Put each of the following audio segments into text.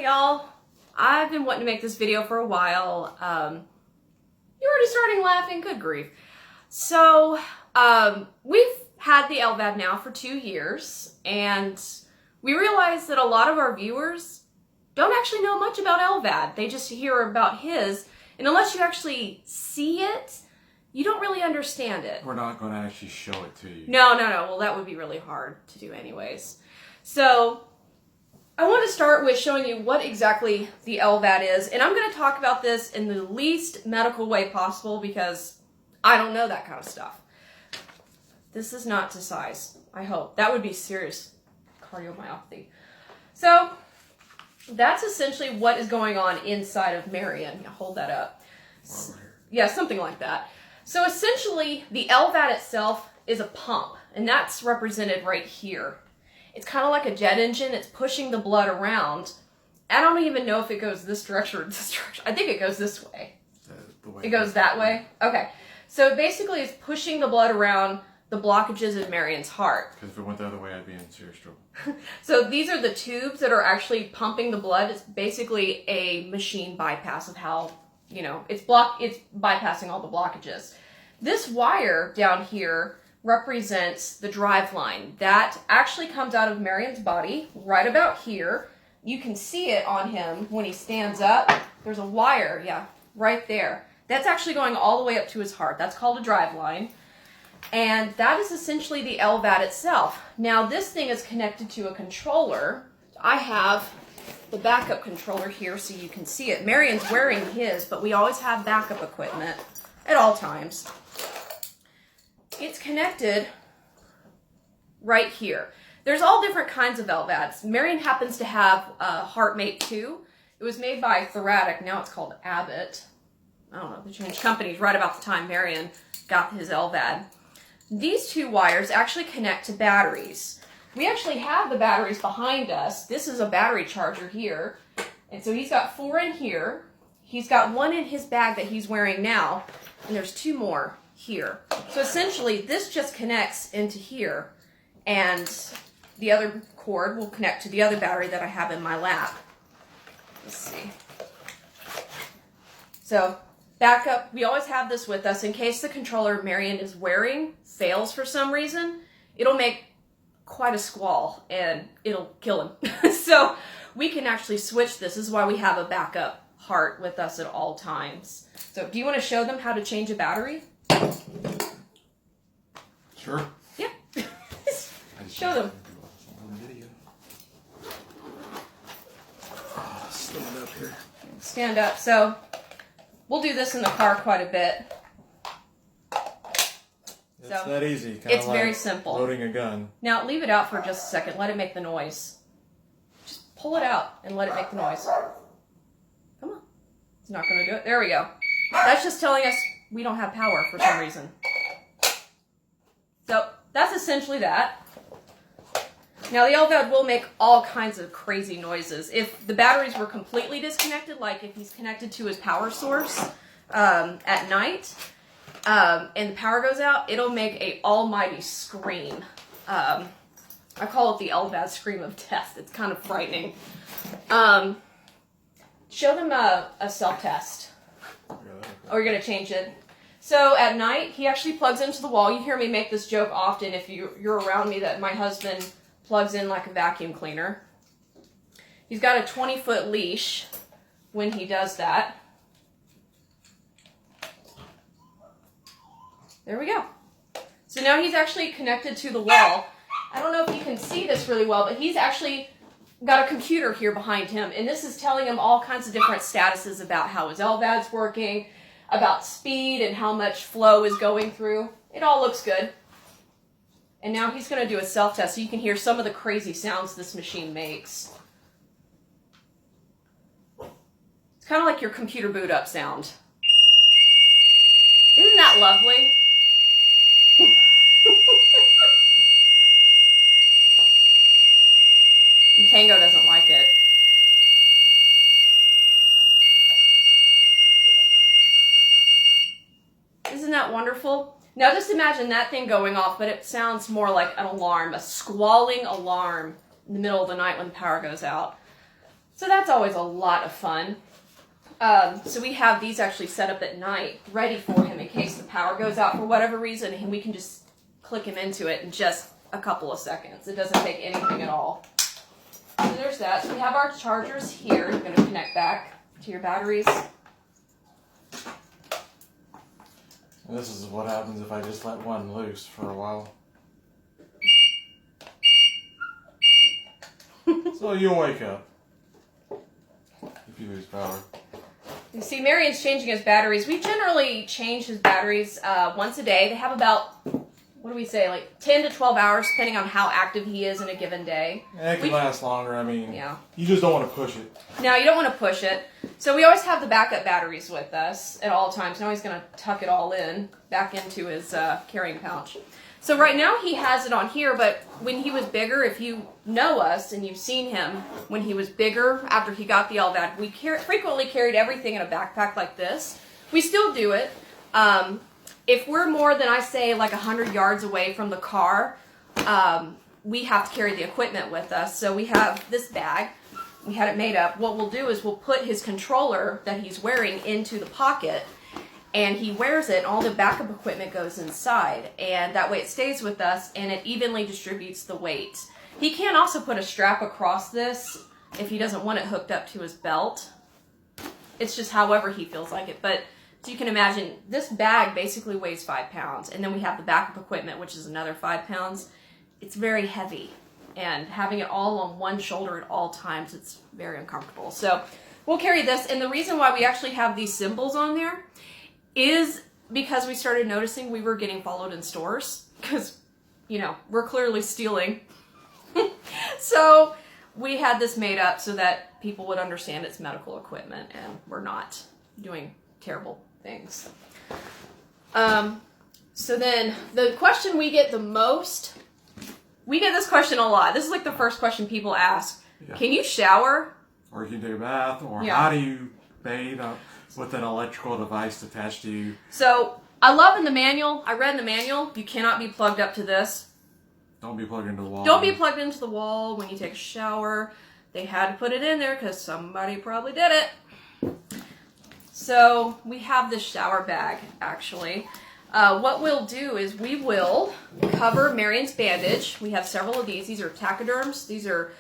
Hey y'all, I've been wanting to make this video for a while. You're already starting laughing, good grief. So, we've had the LVAD now for 2 years, and we realized that a lot of our viewers don't actually know much about LVAD. They just hear about his, and unless you actually see it, you don't really understand it. We're not going to actually show it to you. No. Well, that would be really hard to do anyways. So, I want to start with showing you what exactly the LVAD is, and I'm going to talk about this in the least medical way possible because I don't know that kind of stuff. This is not to size, I hope. That would be serious cardiomyopathy. So, that's essentially what is going on inside of Marion. Now, hold that up. Yeah, something like that. So essentially, the LVAD itself is a pump, and that's represented right here. It's kind of like a jet engine. It's pushing the blood around. I don't even know if it goes this direction or this direction. I think it goes this way. It goes that way? Okay. So basically, it's pushing the blood around the blockages in Marion's heart. Because if it went the other way, I'd be in serious trouble. So these are the tubes that are actually pumping the blood. It's basically a machine bypass of how, it's bypassing all the blockages. This wire down here represents the drive line. That actually comes out of Marion's body right about here. You can see it on him when he stands up. There's a wire, right there. That's actually going all the way up to his heart. That's called a drive line. And that is essentially the LVAD itself. Now this thing is connected to a controller. I have the backup controller here so you can see it. Marion's wearing his, but we always have backup equipment at all times. It's connected right here. There's all different kinds of LVADs. Marion happens to have a Heartmate 2. It was made by Thoratic. Now it's called Abbott. I don't know, they changed companies right about the time Marion got his LVAD. These two wires actually connect to batteries. We actually have the batteries behind us. This is a battery charger here. And so he's got 4 in here. He's got 1 in his bag that he's wearing now. And there's 2 more here. So essentially, this just connects into here. And the other cord will connect to the other battery that I have in my lap. Let's see. So, backup. We always have this with us in case the controller Marion is wearing fails for some reason. It'll make quite a squall and it'll kill him. So we can actually switch this. This is why we have a backup heart with us at all times. So do you want to show them how to change a battery? Sure. Yeah. Show them. Stand up here. Stand up. So we'll do this in the car quite a bit. It's that easy. It's like very simple. Loading a gun. Now leave it out for just a second. Let it make the noise. Just pull it out and let it make the noise. Come on. It's not going to do it. There we go. That's just telling us we don't have power for some reason. So that's essentially that. Now the LVAD will make all kinds of crazy noises. If the batteries were completely disconnected, like if he's connected to his power source at night, and the power goes out, it'll make a almighty scream. I call it the LVAD scream of death. It's kind of frightening. Show them a self-test. Oh, you're going to change it. So at night, he actually plugs into the wall. You hear me make this joke often if you're around me that my husband plugs in like a vacuum cleaner. He's got a 20-foot leash when he does that. There we go. So now he's actually connected to the wall. I don't know if you can see this really well, but he's actually got a computer here behind him, and this is telling him all kinds of different statuses about how his LVAD's working, about speed and how much flow is going through. It all looks good. And now he's going to do a self-test so you can hear some of the crazy sounds this machine makes. It's kind of like your computer boot up sound. Isn't that lovely? Tango doesn't like it. Isn't that wonderful? Now just imagine that thing going off, but it sounds more like an alarm, a squalling alarm in the middle of the night when the power goes out. So that's always a lot of fun. So we have these actually set up at night, ready for him in case the power goes out for whatever reason, and we can just click him into it in just a couple of seconds. It doesn't take anything at all. So there's that. So we have our chargers here. You're going to connect back to your batteries. And this is what happens if I just let one loose for a while. So you'll wake up if you lose power. You see, Marion's changing his batteries. We generally change his batteries once a day. They have about, what do we say, like 10 to 12 hours, depending on how active he is in a given day. And it can last longer. I mean, yeah. You just don't want to push it. No, you don't want to push it. So we always have the backup batteries with us at all times. Now he's going to tuck it all in, back into his carrying pouch. So right now he has it on here, but when he was bigger, if you know us and you've seen him, when he was bigger, after he got the LVAD, we frequently carried everything in a backpack like this. We still do it. If we're more than, I say, like 100 yards away from the car, we have to carry the equipment with us. So we have this bag. We had it made up. What we'll do is we'll put his controller that he's wearing into the pocket, and he wears it, and all the backup equipment goes inside, and that way it stays with us, and it evenly distributes the weight. He can also put a strap across this if he doesn't want it hooked up to his belt. It's just however he feels like it, but so you can imagine, this bag basically weighs 5 pounds, and then we have the backup equipment, which is another 5 pounds. It's very heavy, and having it all on one shoulder at all times, it's very uncomfortable. So we'll carry this, and the reason why we actually have these symbols on there is because we started noticing we were getting followed in stores, because, you know, we're clearly stealing. So we had this made up so that people would understand it's medical equipment, and we're not doing terrible things. So then the question we get the most, we get this question a lot. This is like the first question people ask. Yeah. Can you shower? Or you can take a bath, or yeah. How do you bathe with an electrical device attached to you? So I love in the manual, I read in the manual, you cannot be plugged up to this. Don't be plugged into the wall. Don't be plugged into the wall when you take a shower. They had to put it in there because somebody probably did it. So we have this shower bag, actually. What we'll do is we will cover Marion's bandage. We have several of these. These are tachoderms. These are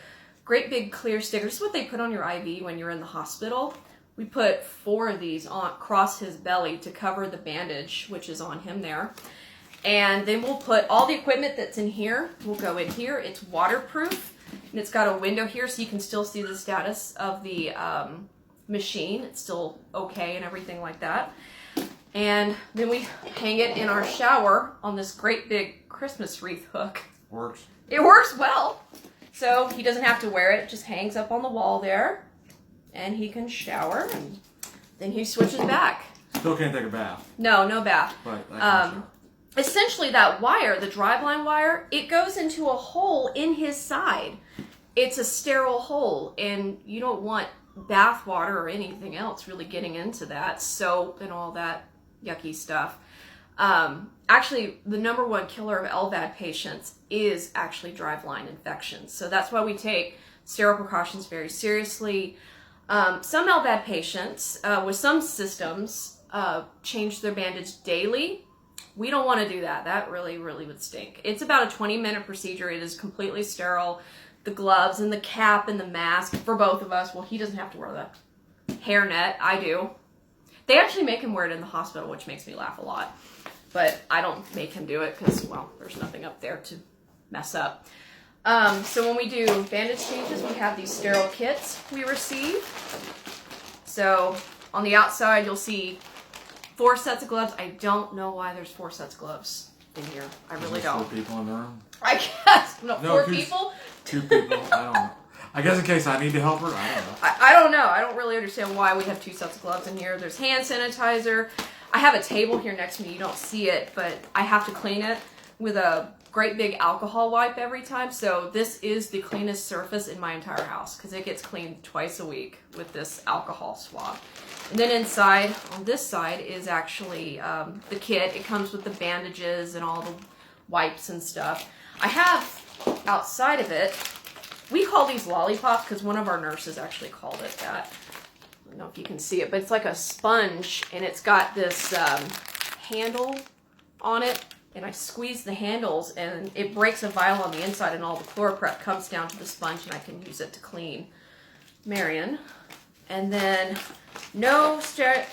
great big clear stickers. This is what they put on your IV when you're in the hospital. We put 4 of these on across his belly to cover the bandage, which is on him there. And then we'll put all the equipment that's in here. We'll go in here. It's waterproof, and it's got a window here so you can still see the status of the machine. It's still okay and everything like that. And then we hang it in our shower on this great big Christmas wreath hook. Works. It works well. So he doesn't have to wear it. It just hangs up on the wall there. And he can shower. And then he switches back. Still can't take a bath. No, no bath. But essentially that wire, the driveline wire, it goes into a hole in his side. It's a sterile hole. And you don't want bath water or anything else really getting into that. Soap and all that yucky stuff. Actually, the #1 killer of LVAD patients is actually driveline infections. So that's why we take sterile precautions very seriously. Some LVAD patients with some systems change their bandage daily. We don't want to do that. That really, really would stink. It's about a 20-minute procedure. It is completely sterile. The gloves and the cap and the mask for both of us. Well, he doesn't have to wear the hairnet. I do. They actually make him wear it in the hospital, which makes me laugh a lot. But I don't make him do it because, well, there's nothing up there to mess up. So when we do bandage changes, we have these sterile kits we receive. So on the outside, you'll see 4 sets of gloves. I don't know why there's 4 sets of gloves in here. I really don't. 4 people in the room? I guess. No, 4 people? 2 people. I don't know. I guess in case I need to help her, I don't know. I don't know. I don't really understand why we have 2 sets of gloves in here. There's hand sanitizer. I have a table here next to me. You don't see it, but I have to clean it with a great big alcohol wipe every time. So this is the cleanest surface in my entire house because it gets cleaned twice a week with this alcohol swab. And then inside, on this side, is actually the kit. It comes with the bandages and all the wipes and stuff. I have outside of it We call these lollipops because one of our nurses actually called it that. I don't know if you can see it, but it's like a sponge, and it's got this handle on it, and I squeeze the handles, and it breaks a vial on the inside, and all the ChloraPrep comes down to the sponge, and I can use it to clean Marion. And then no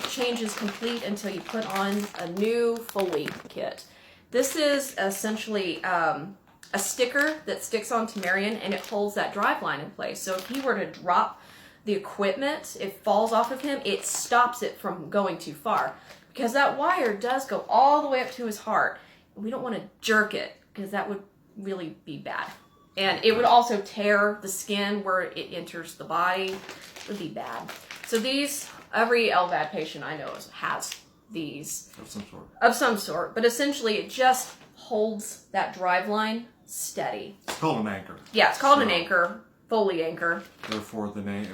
change is complete until you put on a new Foley kit. This is essentially a sticker that sticks onto Marion, and it holds that drive line in place. So if he were to drop the equipment, it falls off of him, it stops it from going too far. Because that wire does go all the way up to his heart. We don't want to jerk it, because that would really be bad. And it would also tear the skin where it enters the body. It would be bad. So these, every LVAD patient I know has these. Of some sort. Of some sort. But essentially it just holds that drive line steady. It's called an anchor. Yeah, it's called an anchor. Foley anchor. Therefore, the name,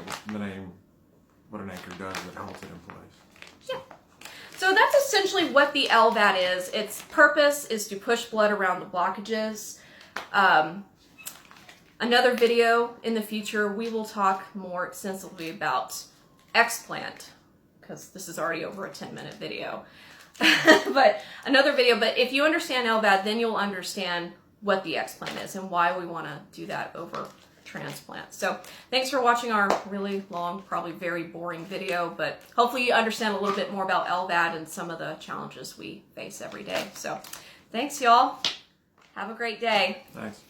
what an anchor does, it holds it in place. Yeah. So that's essentially what the LVAD is. Its purpose is to push blood around the blockages. Another video in the future, we will talk more extensively about explant, because this is already over a 10-minute video. But another video, but if you understand LVAD, then you'll understand what the explant is and why we want to do that over transplant. So thanks for watching our really long, probably very boring video, but hopefully you understand a little bit more about LVAD and some of the challenges we face every day. So thanks, y'all. Have a great day. Thanks.